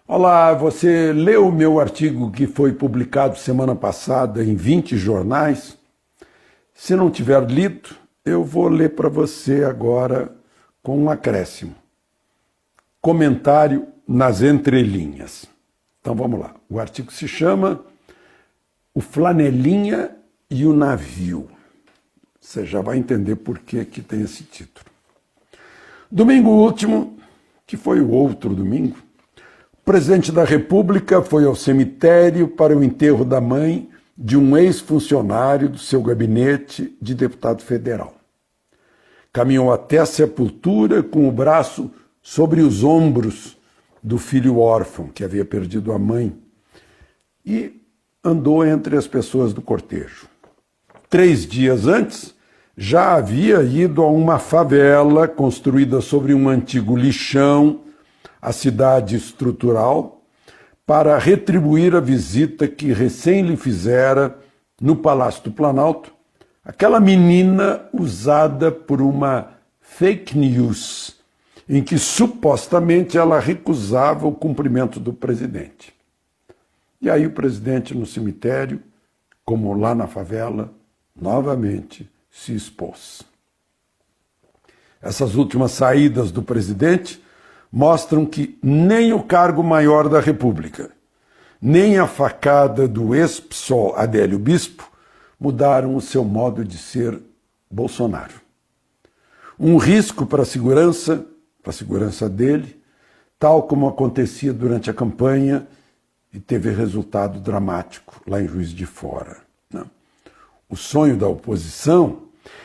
Olá, você leu o meu artigo que foi publicado semana passada em 20 jornais? Se não tiver lido, eu vou ler para você agora com um acréscimo. Comentário nas entrelinhas. Então vamos lá. O artigo se chama O Flanelinha e o Navio. Você já vai entender por que tem esse título. Domingo último, que foi o outro domingo, o presidente da República foi ao cemitério para o enterro da mãe de um ex-funcionário do seu gabinete de deputado federal. Caminhou até a sepultura com o braço sobre os ombros do filho órfão, que havia perdido a mãe, e andou entre as pessoas do cortejo. 3 dias antes, já havia ido a uma favela construída sobre um antigo lixão, a cidade estrutural, para retribuir a visita que recém lhe fizera no Palácio do Planalto aquela menina usada por uma fake news, em que supostamente ela recusava o cumprimento do presidente. E aí o presidente no cemitério, como lá na favela, novamente se expôs. Essas últimas saídas do presidente mostram que nem o cargo maior da República, nem a facada do ex-PSOL Adélio Bispo mudaram o seu modo de ser Bolsonaro. Um risco para a segurança dele, tal como acontecia durante a campanha e teve resultado dramático lá em Juiz de Fora. O sonho da oposição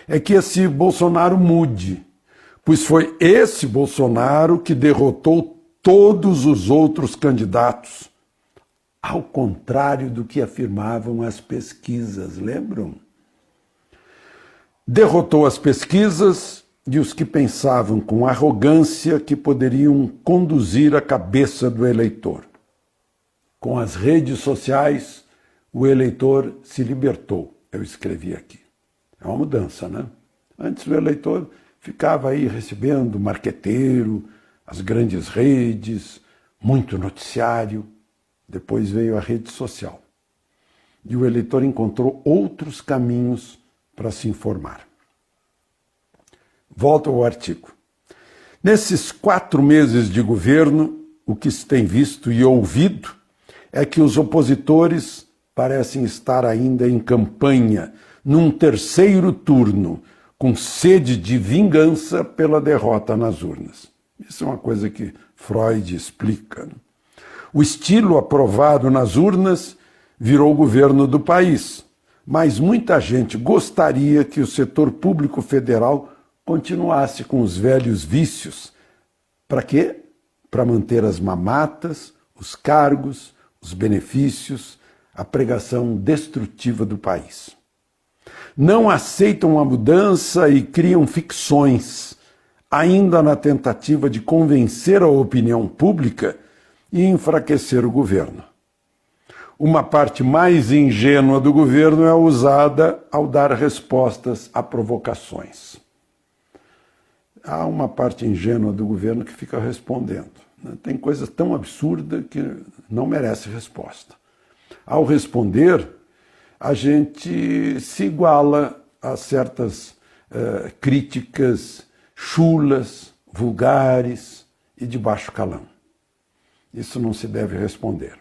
é que esse Bolsonaro mude, pois foi esse Bolsonaro que derrotou todos os outros candidatos, ao contrário do que afirmavam as pesquisas, lembram? Derrotou as pesquisas e os que pensavam com arrogância que poderiam conduzir a cabeça do eleitor. Com as redes sociais, o eleitor se libertou, eu escrevi aqui. É uma mudança, né? Antes o eleitor ficava aí recebendo marqueteiro, as grandes redes, muito noticiário. Depois veio a rede social. E o eleitor encontrou outros caminhos para se informar. Volto ao artigo. Nesses 4 meses de governo, o que se tem visto e ouvido é que os opositores parecem estar ainda em campanha, num terceiro turno, com sede de vingança pela derrota nas urnas. Isso é uma coisa que Freud explica, né? O estilo aprovado nas urnas virou o governo do país, mas muita gente gostaria que o setor público federal continuasse com os velhos vícios. Para quê? Para manter as mamatas, os cargos, os benefícios, a pregação destrutiva do país. Não aceitam a mudança e criam ficções, ainda na tentativa de convencer a opinião pública e enfraquecer o governo. Uma parte mais ingênua do governo é usada ao dar respostas a provocações. Há uma parte ingênua do governo que fica respondendo. Tem coisa tão absurda que não merece resposta. Ao responder, a gente se iguala a certas críticas chulas, vulgares e de baixo calão. Isso não se deve responder.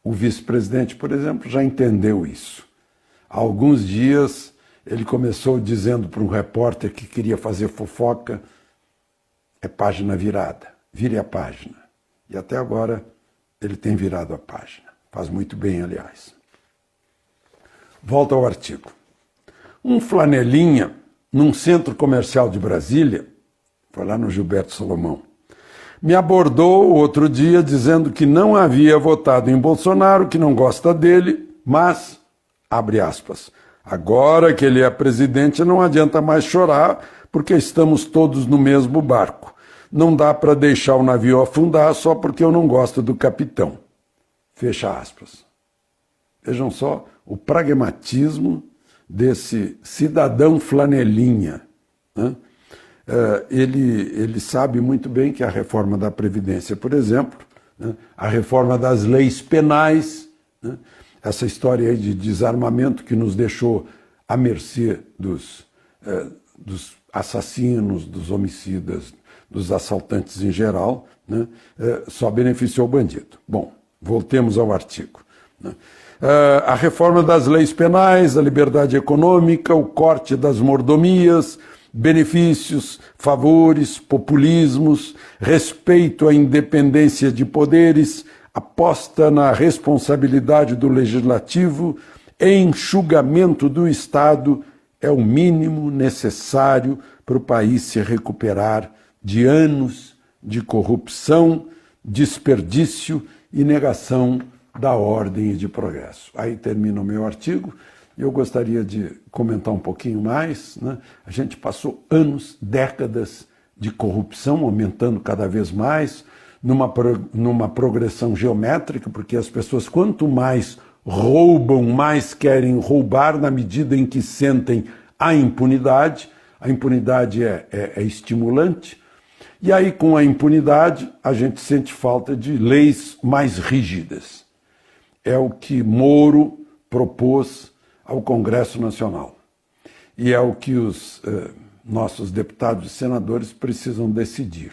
O vice-presidente, por exemplo, já entendeu isso. Há alguns dias ele começou dizendo para um repórter que queria fazer fofoca: é página virada, vire a página. E até agora ele tem virado a página. Faz muito bem, aliás. Volto ao artigo. Um flanelinha, num centro comercial de Brasília, foi lá no Gilberto Solomão, me abordou outro dia dizendo que não havia votado em Bolsonaro, que não gosta dele, mas, abre aspas, agora que ele é presidente não adianta mais chorar, porque estamos todos no mesmo barco. Não dá para deixar o navio afundar só porque eu não gosto do capitão. Fecha aspas. Vejam só o pragmatismo desse cidadão flanelinha, né? Ele sabe muito bem que a reforma da Previdência, por exemplo, né? A reforma das leis penais, né? Essa história aí de desarmamento que nos deixou à mercê dos assassinos, dos homicidas, dos assaltantes em geral, né? Só beneficiou o bandido. Bom, voltemos ao artigo, né? A reforma das leis penais, a liberdade econômica, o corte das mordomias, benefícios, favores, populismos, respeito à independência de poderes, aposta na responsabilidade do legislativo, enxugamento do Estado é o mínimo necessário para o país se recuperar de anos de corrupção, desperdício e negação da ordem e de progresso. Aí termina o meu artigo. Eu gostaria de comentar um pouquinho mais, né? A gente passou anos, décadas de corrupção, aumentando cada vez mais, numa progressão geométrica, porque as pessoas, quanto mais roubam, mais querem roubar na medida em que sentem a impunidade. A impunidade é estimulante. E aí, com a impunidade, a gente sente falta de leis mais rígidas. É o que Moro propôs ao Congresso Nacional. E é o que os nossos deputados e senadores precisam decidir,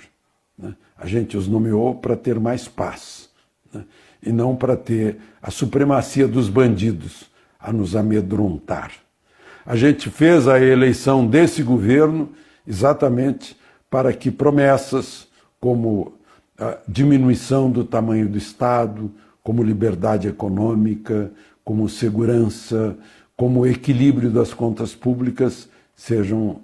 né? A gente os nomeou para ter mais paz, né? E não para ter a supremacia dos bandidos a nos amedrontar. A gente fez a eleição desse governo exatamente para que promessas como a diminuição do tamanho do Estado, como liberdade econômica, como segurança, como equilíbrio das contas públicas sejam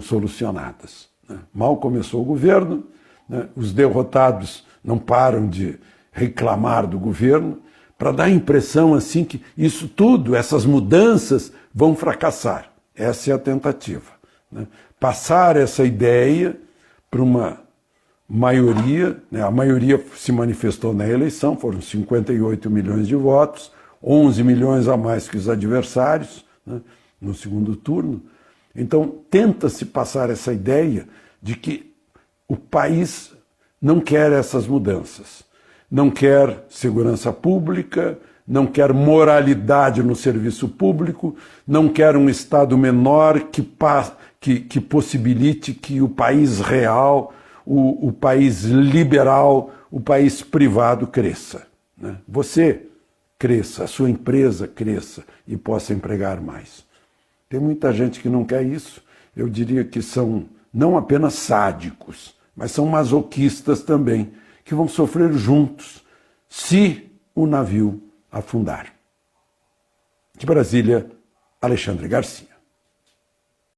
solucionadas, né? Mal começou o governo, né? Os derrotados não param de reclamar do governo, para dar a impressão assim que isso tudo, essas mudanças vão fracassar. Essa é a tentativa, né? Passar essa ideia para uma maioria, né? A maioria se manifestou na eleição, foram 58 milhões de votos, 11 milhões a mais que os adversários, né? No segundo turno. Então, tenta-se passar essa ideia de que o país não quer essas mudanças, não quer segurança pública, não quer moralidade no serviço público, não quer um Estado menor que possibilite que o país real, o país liberal, o país privado cresça, né? Você cresça, a sua empresa cresça e possa empregar mais. Tem muita gente que não quer isso. Eu diria que são não apenas sádicos, mas são masoquistas também, que vão sofrer juntos se o navio afundar. De Brasília, Alexandre Garcia.